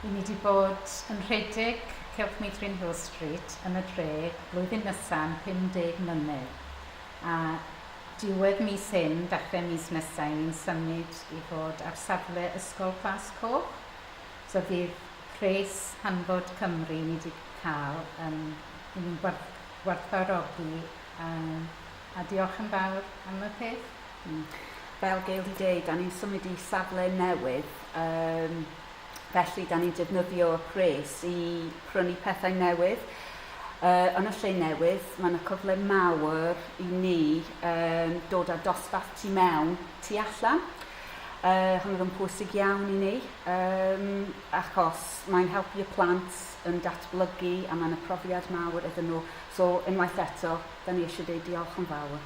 I ni wedi bod yn rhedeg Cylch Meithrin Hill Street yn y dre blwyddyn nesa'n 50 mlynedd. A diwedd mis hyn, dechrau mis nesau, ni'n symud i fod ar safle Ysgol Plas Coch. So fydd pres Hanfod Cymru ni wedi cael ni'n gwerthfawrogi a diolch yn fawr am y peth. Fel Gail di dweud, da ni'n symud i safle newydd, felly da ni'n defnyddio y pres i prynu pethau newydd. Yn y lle newydd, mae yna cyfle mawr i ni dod â dosbarth tu mewn, tu allan. Hwnnw yn pwysig iawn i ni, achos mae'n helpu y plant yn datblygu a mae'n y profiad mawr iddyn nhw. So unwaith eto, da ni eisiau dweud diolch yn fawr.